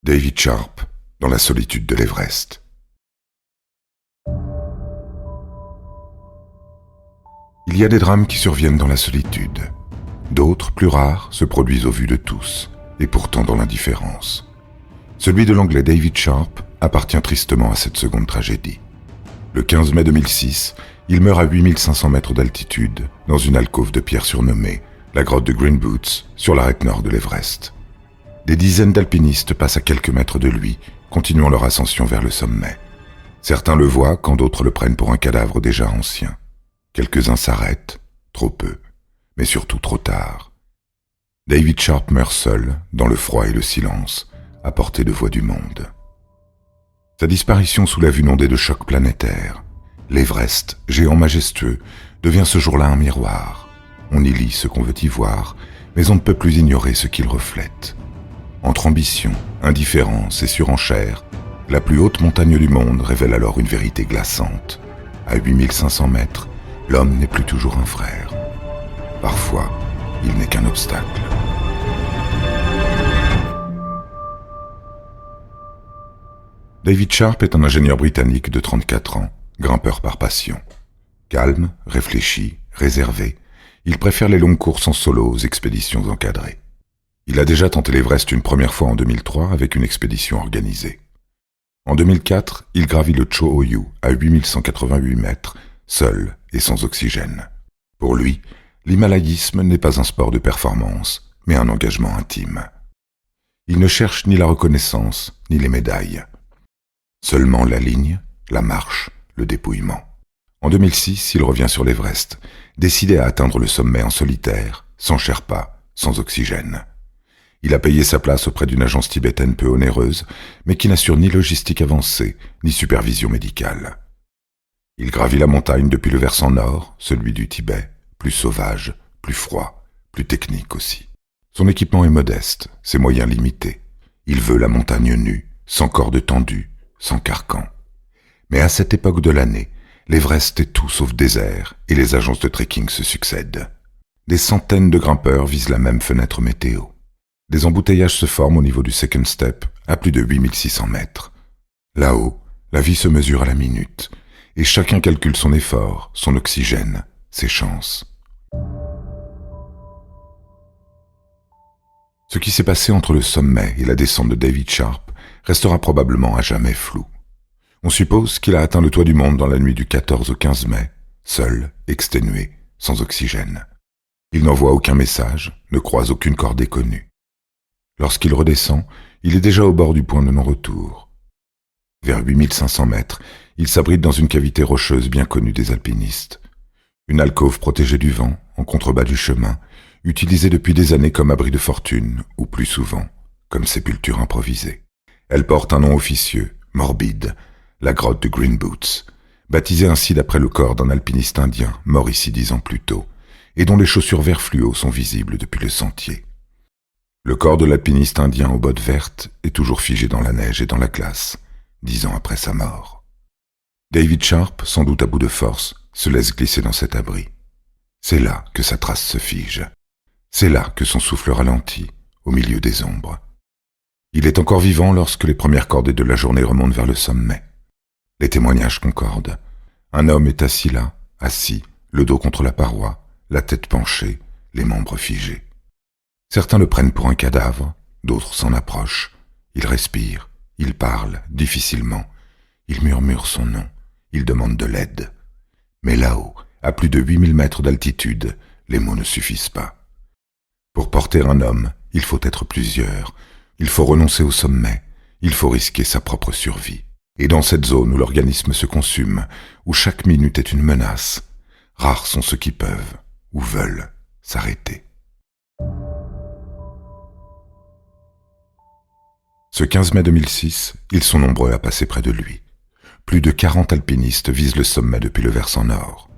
David Sharp, dans la solitude de l'Everest. Il y a des drames qui surviennent dans la solitude. D'autres, plus rares, se produisent au vu de tous, et pourtant dans l'indifférence. Celui de l'Anglais David Sharp appartient tristement à cette seconde tragédie. Le 15 mai 2006, il meurt à 8500 mètres d'altitude, dans une alcôve de pierre surnommée la grotte de Green Boots, sur l'arête nord de l'Everest. Des dizaines d'alpinistes passent à quelques mètres de lui, continuant leur ascension vers le sommet. Certains le voient quand d'autres le prennent pour un cadavre déjà ancien. Quelques-uns s'arrêtent, trop peu, mais surtout trop tard. David Sharp meurt seul, dans le froid et le silence, à portée de voix du monde. Sa disparition soulève une ondée de choc planétaire. L'Everest, géant majestueux, devient ce jour-là un miroir. On y lit ce qu'on veut y voir, mais on ne peut plus ignorer ce qu'il reflète. Entre ambition, indifférence et surenchère, la plus haute montagne du monde révèle alors une vérité glaçante. À 8500 mètres, l'homme n'est plus toujours un frère. Parfois, il n'est qu'un obstacle. David Sharp est un ingénieur britannique de 34 ans, grimpeur par passion. Calme, réfléchi, réservé, il préfère les longues courses en solo aux expéditions encadrées. Il a déjà tenté l'Everest une première fois en 2003 avec une expédition organisée. En 2004, il gravit le Cho Oyu à 8188 mètres, seul et sans oxygène. Pour lui, l'himalayisme n'est pas un sport de performance, mais un engagement intime. Il ne cherche ni la reconnaissance, ni les médailles. Seulement la ligne, la marche, le dépouillement. En 2006, il revient sur l'Everest, décidé à atteindre le sommet en solitaire, sans Sherpa, sans oxygène. Il a payé sa place auprès d'une agence tibétaine peu onéreuse, mais qui n'assure ni logistique avancée, ni supervision médicale. Il gravit la montagne depuis le versant nord, celui du Tibet, plus sauvage, plus froid, plus technique aussi. Son équipement est modeste, ses moyens limités. Il veut la montagne nue, sans corde tendue, sans carcan. Mais à cette époque de l'année, l'Everest est tout sauf désert et les agences de trekking se succèdent. Des centaines de grimpeurs visent la même fenêtre météo. Des embouteillages se forment au niveau du Second Step, à plus de 8600 mètres. Là-haut, la vie se mesure à la minute, et chacun calcule son effort, son oxygène, ses chances. Ce qui s'est passé entre le sommet et la descente de David Sharp restera probablement à jamais flou. On suppose qu'il a atteint le toit du monde dans la nuit du 14 au 15 mai, seul, exténué, sans oxygène. Il n'envoie aucun message, ne croise aucune cordée connue. Lorsqu'il redescend, il est déjà au bord du point de non-retour. Vers 8500 mètres, il s'abrite dans une cavité rocheuse bien connue des alpinistes. Une alcôve protégée du vent, en contrebas du chemin, utilisée depuis des années comme abri de fortune, ou plus souvent, comme sépulture improvisée. Elle porte un nom officieux, morbide, la grotte de Green Boots, baptisée ainsi d'après le corps d'un alpiniste indien mort ici 10 ans plus tôt, et dont les chaussures vert fluo sont visibles depuis le sentier. Le corps de l'alpiniste indien aux bottes vertes est toujours figé dans la neige et dans la glace, 10 ans après sa mort. David Sharp, sans doute à bout de force, se laisse glisser dans cet abri. C'est là que sa trace se fige. C'est là que son souffle ralentit, au milieu des ombres. Il est encore vivant lorsque les premières cordées de la journée remontent vers le sommet. Les témoignages concordent. Un homme est assis là, assis, le dos contre la paroi, la tête penchée, les membres figés. Certains le prennent pour un cadavre, d'autres s'en approchent. Il respire, il parle, difficilement. Il murmure son nom, il demande de l'aide. Mais là-haut, à plus de 8000 mètres d'altitude, les mots ne suffisent pas. Pour porter un homme, il faut être plusieurs. Il faut renoncer au sommet, il faut risquer sa propre survie. Et dans cette zone où l'organisme se consume, où chaque minute est une menace, rares sont ceux qui peuvent, ou veulent, s'arrêter. Ce 15 mai 2006, ils sont nombreux à passer près de lui. Plus de 40 alpinistes visent le sommet depuis le versant nord.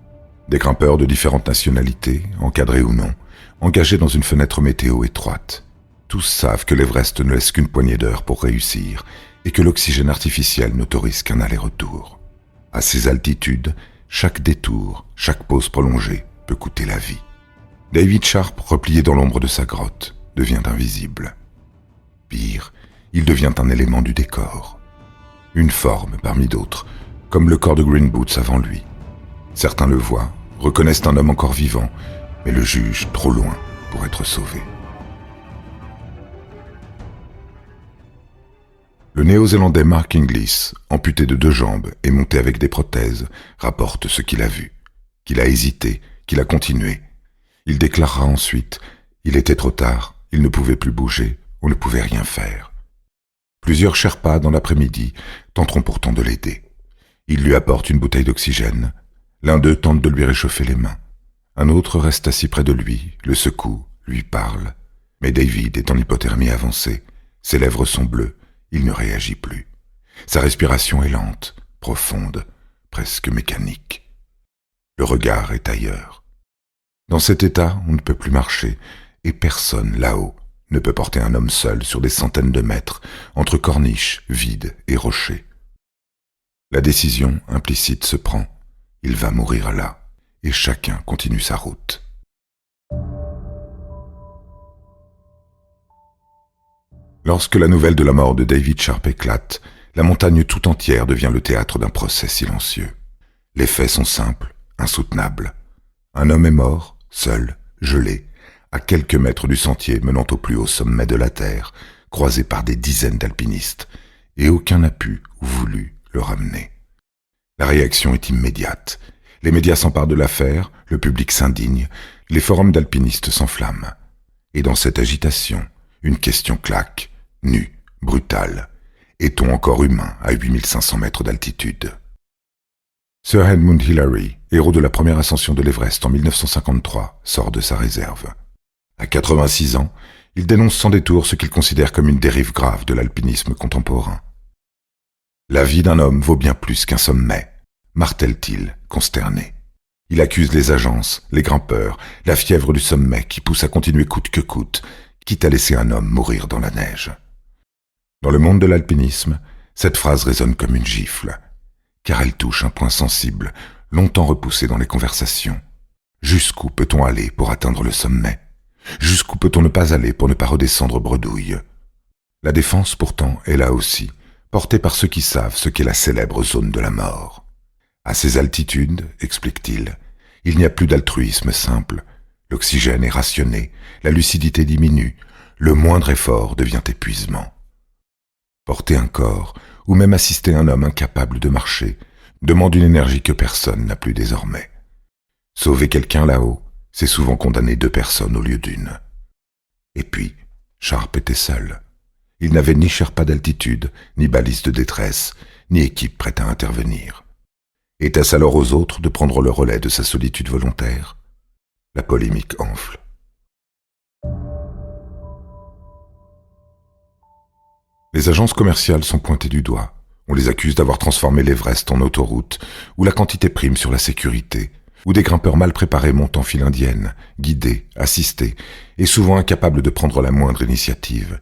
Des grimpeurs de différentes nationalités, encadrés ou non, engagés dans une fenêtre météo étroite. Tous savent que l'Everest ne laisse qu'une poignée d'heures pour réussir et que l'oxygène artificiel n'autorise qu'un aller-retour. À ces altitudes, chaque détour, chaque pause prolongée peut coûter la vie. David Sharp, replié dans l'ombre de sa grotte, devient invisible. Pire, il devient un élément du décor. Une forme parmi d'autres, comme le corps de Green Boots avant lui. Certains le voient, reconnaissent un homme encore vivant, mais le jugent trop loin pour être sauvé. Le Néo-Zélandais Mark Inglis, amputé de 2 jambes et monté avec des prothèses, rapporte ce qu'il a vu, qu'il a hésité, qu'il a continué. Il déclarera ensuite « Il était trop tard, il ne pouvait plus bouger, on ne pouvait rien faire ». Plusieurs Sherpas, dans l'après-midi, tenteront pourtant de l'aider. Ils lui apportent une bouteille d'oxygène. L'un d'eux tente de lui réchauffer les mains. Un autre reste assis près de lui, le secoue, lui parle. Mais David est en hypothermie avancée. Ses lèvres sont bleues. Il ne réagit plus. Sa respiration est lente, profonde, presque mécanique. Le regard est ailleurs. Dans cet état, on ne peut plus marcher, et personne, là-haut, ne peut porter un homme seul sur des centaines de mètres, entre corniches, vides et rochers. La décision implicite se prend. Il va mourir là, et chacun continue sa route. Lorsque la nouvelle de la mort de David Sharp éclate, la montagne tout entière devient le théâtre d'un procès silencieux. Les faits sont simples, insoutenables. Un homme est mort, seul, gelé, à quelques mètres du sentier menant au plus haut sommet de la Terre, croisé par des dizaines d'alpinistes, et aucun n'a pu ou voulu le ramener. La réaction est immédiate. Les médias s'emparent de l'affaire, le public s'indigne, les forums d'alpinistes s'enflamment. Et dans cette agitation, une question claque, nue, brutale. Est-on encore humain à 8500 mètres d'altitude? Sir Edmund Hillary, héros de la première ascension de l'Everest en 1953, sort de sa réserve. À 86 ans, il dénonce sans détour ce qu'il considère comme une dérive grave de l'alpinisme contemporain. La vie d'un homme vaut bien plus qu'un sommet, martèle-t-il, consterné. Il accuse les agences, les grimpeurs, la fièvre du sommet qui pousse à continuer coûte que coûte, quitte à laisser un homme mourir dans la neige. Dans le monde de l'alpinisme, cette phrase résonne comme une gifle, car elle touche un point sensible, longtemps repoussé dans les conversations. Jusqu'où peut-on aller pour atteindre le sommet? Jusqu'où peut-on ne pas aller pour ne pas redescendre bredouille? La défense, pourtant, est là aussi, portée par ceux qui savent ce qu'est la célèbre zone de la mort. À ces altitudes, explique-t-il, il n'y a plus d'altruisme simple. L'oxygène est rationné, la lucidité diminue, le moindre effort devient épuisement. Porter un corps, ou même assister un homme incapable de marcher, demande une énergie que personne n'a plus désormais. Sauver quelqu'un là-haut, c'est souvent condamner 2 personnes au lieu d'une. Et puis, Sharp était seul. Il n'avait ni Sherpa d'altitude, ni balise de détresse, ni équipe prête à intervenir. Était-ce alors aux autres de prendre le relais de sa solitude volontaire? La polémique enfle. Les agences commerciales sont pointées du doigt. On les accuse d'avoir transformé l'Everest en autoroute, où la quantité prime sur la sécurité, où des grimpeurs mal préparés montent en file indienne, guidés, assistés, et souvent incapables de prendre la moindre initiative.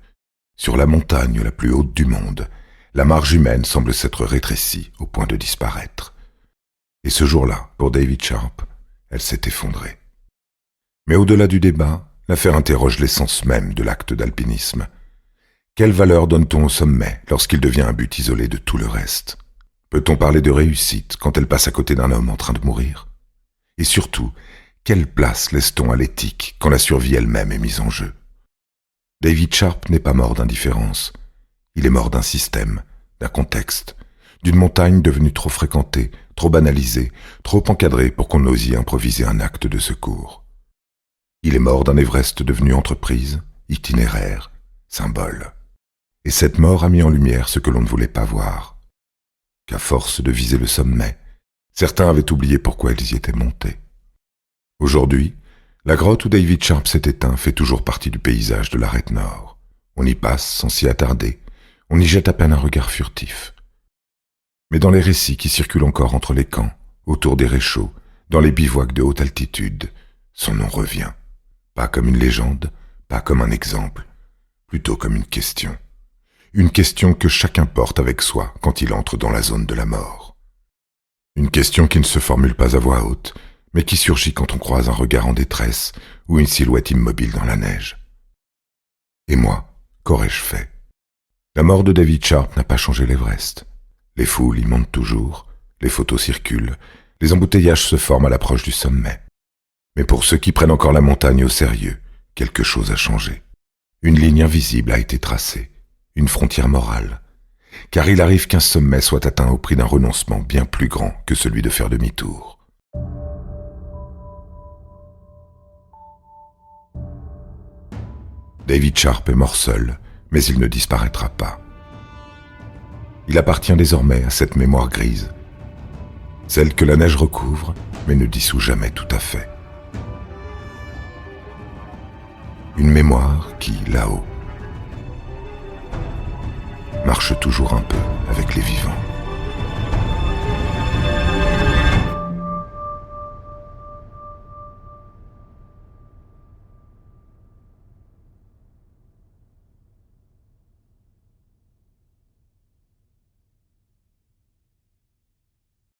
Sur la montagne la plus haute du monde, la marge humaine semble s'être rétrécie au point de disparaître. Et ce jour-là, pour David Sharp, elle s'est effondrée. Mais au-delà du débat, l'affaire interroge l'essence même de l'acte d'alpinisme. Quelle valeur donne-t-on au sommet lorsqu'il devient un but isolé de tout le reste? Peut-on parler de réussite quand elle passe à côté d'un homme en train de mourir? Et surtout, quelle place laisse-t-on à l'éthique quand la survie elle-même est mise en jeu? David Sharp n'est pas mort d'indifférence. Il est mort d'un système, d'un contexte, d'une montagne devenue trop fréquentée, trop banalisée, trop encadrée pour qu'on ose y improviser un acte de secours. Il est mort d'un Everest devenu entreprise, itinéraire, symbole. Et cette mort a mis en lumière ce que l'on ne voulait pas voir. Qu'à force de viser le sommet, certains avaient oublié pourquoi ils y étaient montés. Aujourd'hui, la grotte où David Sharp s'est éteint fait toujours partie du paysage de l'arête nord. On y passe sans s'y attarder, on y jette à peine un regard furtif. Mais dans les récits qui circulent encore entre les camps, autour des réchauds, dans les bivouacs de haute altitude, son nom revient. Pas comme une légende, pas comme un exemple, plutôt comme une question. Une question que chacun porte avec soi quand il entre dans la zone de la mort. Une question qui ne se formule pas à voix haute, mais qui surgit quand on croise un regard en détresse ou une silhouette immobile dans la neige. Et moi, qu'aurais-je fait? La mort de David Sharp n'a pas changé l'Everest. Les foules y montent toujours, les photos circulent, les embouteillages se forment à l'approche du sommet. Mais pour ceux qui prennent encore la montagne au sérieux, quelque chose a changé. Une ligne invisible a été tracée, une frontière morale. Car il arrive qu'un sommet soit atteint au prix d'un renoncement bien plus grand que celui de faire demi-tour. David Sharp est mort seul, mais il ne disparaîtra pas. Il appartient désormais à cette mémoire grise, celle que la neige recouvre, mais ne dissout jamais tout à fait. Une mémoire qui, là-haut, marche toujours un peu avec les vivants.